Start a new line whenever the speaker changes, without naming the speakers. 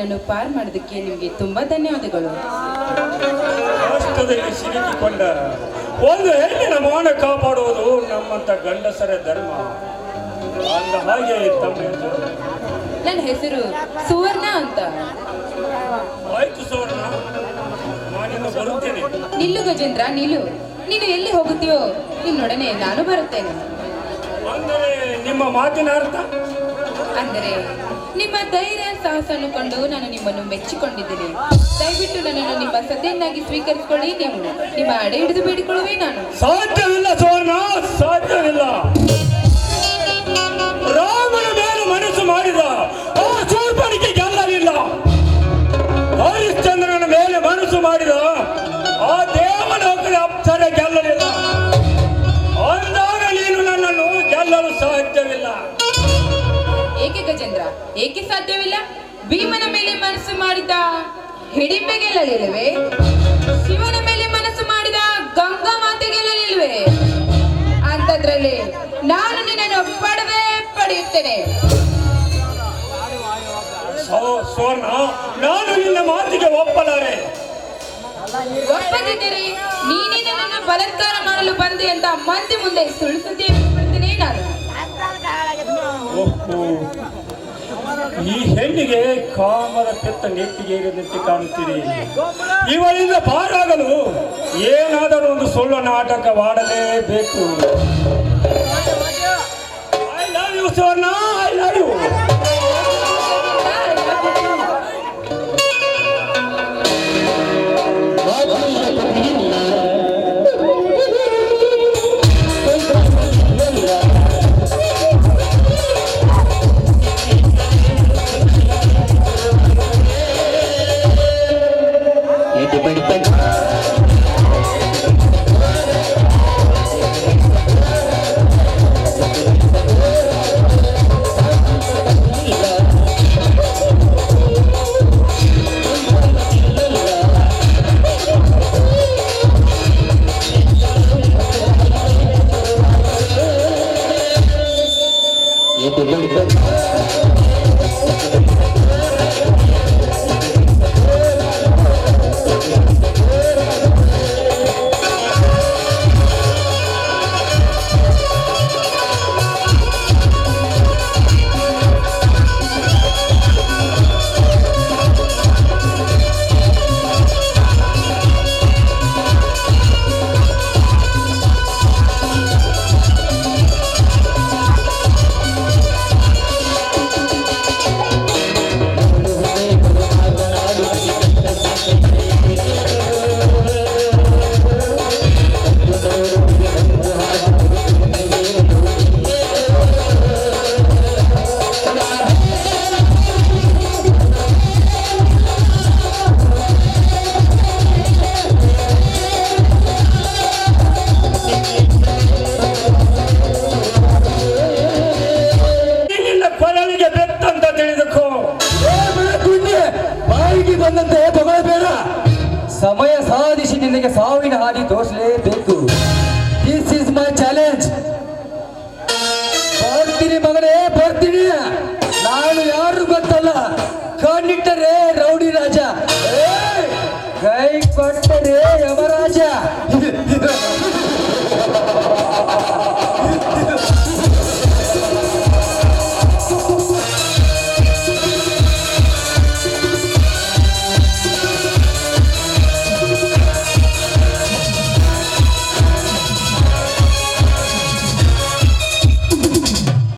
ನನ್ನನ್ನು ಪಾರ್ ಮಾಡೋದಕ್ಕೆ ನಿಮಗೆ ತುಂಬಾ ಧನ್ಯವಾದಗಳು.
ಕಷ್ಟದಲ್ಲಿ ಸಿಲುಕಿಕೊಂಡ ಒಂದು ಹೆಣ್ಣಿನ ಮಾನ ಕಾಪಾಡುವುದು ನಮ್ಮಂತ ಗಂಡಸರ ಧರ್ಮ. ಅಂದ ಹಾಗೆ ತಮ್ಮ
ನನ್ನ ಹೆಸರು ಸುವರ್ಣ ಅಂತ.
ಆಯ್ತು ಸುವರ್ಣ, ನಾನಿನ್ನು ಬರುತ್ತೇನೆ.
ನಿಲ್ಲು ಗಜೇಂದ್ರ, ನಿಲ್ಲು. ನೀನು ಎಲ್ಲಿ ಹೋಗುತ್ತೀಯೋ ನಿನ್ನೊಡನೆ ನಾನು ಬರುತ್ತೇನೆ.
ಅಂದರೆ ನಿಮ್ಮ ಮಾತಿನ ಅರ್ಥ?
ಅಂದರೆ ನಿಮ್ಮ ಧೈರ್ಯ ಸಾಹಸವನ್ನು ಕಂಡು ನಾನು ನಿಮ್ಮನ್ನು ಮೆಚ್ಚಿಕೊಂಡಿದ್ದೇನೆ. ದಯವಿಟ್ಟು ನನ್ನನ್ನು ನಿಮ್ಮ ಸತಿಯನ್ನಾಗಿ ಸ್ವೀಕರಿಸಿಕೊಳ್ಳಿ. ನೀವು ನಿಮ್ಮ ಅಡೆ ಹಿಡಿದು ಬೇಡಿಕೊಳ್ಳುವೆ. ನಾನು
ಸಾಧ್ಯವಿಲ್ಲ ಸುವರ್ಣ, ಸಾಧ್ಯವಿಲ್ಲ. ರಾಮನ ಮೇಲೆ ಮನಸ್ಸು ಮಾಡಿದ ಆ ಶೂರ್ಪಣಿಕೆ ಗೆಲ್ಲಲಿಲ್ಲ. ಹರಿಶ್ಚಂದ್ರನ ಮೇಲೆ ಮನಸ್ಸು ಮಾಡಿದ ಆ ದೇವಲೋಕದ ಅಪ್ಸರ ಗೆಲ್ಲಲಿಲ್ಲ. ಅಂದಾಗ ನೀನು ನನ್ನನ್ನು ಗೆಲ್ಲಲು ಸಾಧ್ಯವಿಲ್ಲ.
ಏಕೆ ಗಜೇಂದ್ರ, ಏಕೆ ಸಾಧ್ಯವಿಲ್ಲ? ಭೀಮನ ಮೇಲೆ ಮನಸ್ಸು ಮಾಡಿದ ಹಿಡಿಂಬೆ ಗೆಲ್ಲಲಿಲ್ಲವೇ? ಶಿವನ ಮೇಲೆ ಮನಸ್ಸು ಮಾಡಿದ ಗಂಗಾ ಮಾತೆ ಗೆಲ್ಲಲಿಲ್ವೇ? ಅಂತದ್ರಲ್ಲಿ ನಾನು ನಿನ್ನನ್ನು ಪಡೆಯುತ್ತೇನೆ.
ಸ್ವರ್ಣ, ನಾನು ನಿನ್ನ ಮಾತಿಗೆ ಒಪ್ಪಲಾರೆ.
ಒಪ್ಪದಿದ್ದರೆ ನೀನೇ ನನ್ನನ್ನು ಬಲಾತ್ಕಾರ ಮಾಡಲು ಬಂದೆ ಅಂತ ಮಂದಿ ಮುಂದೆ ಸುಳ್ಳು ಸುದ್ದಿ ಹೇಳ್ಬಿಡ್ತೇನೆ ನಾನು.
ಈ ಹೆಣ್ಣಿಗೆ ಕಾಮದ ಪೆತ್ತ ನೆತ್ತಿಗೇರಿದಂತೆ ಕಾಣುತ್ತೀರಿ. ಇವಳಿಂದ ಪಾರಾಗಲು ಏನಾದರೂ ಒಂದು ಸುಳ್ಳು ನಾಟಕವಾಡಲೇಬೇಕು. I love you Swarna, I love you.
ಸಮಯ ಸಾಧಿಸಿ ನಿನಗೆ ಸಾವಿನ ಹಾದಿ ತೋರಿಸಲೇಬೇಕು. This is my challenge. ಬರ್ತೀನಿ ಮಗನೇ, ಬರ್ತೀನಿ. ನಾನು ಯಾರು ಗೊತ್ತಲ್ಲ, ಕಣ್ಣಿಟ್ಟರೆ ರೌಡಿ ರಾಜ, ಕೈ ಕೊಟ್ಟರೆ ಯಮರಾಜ.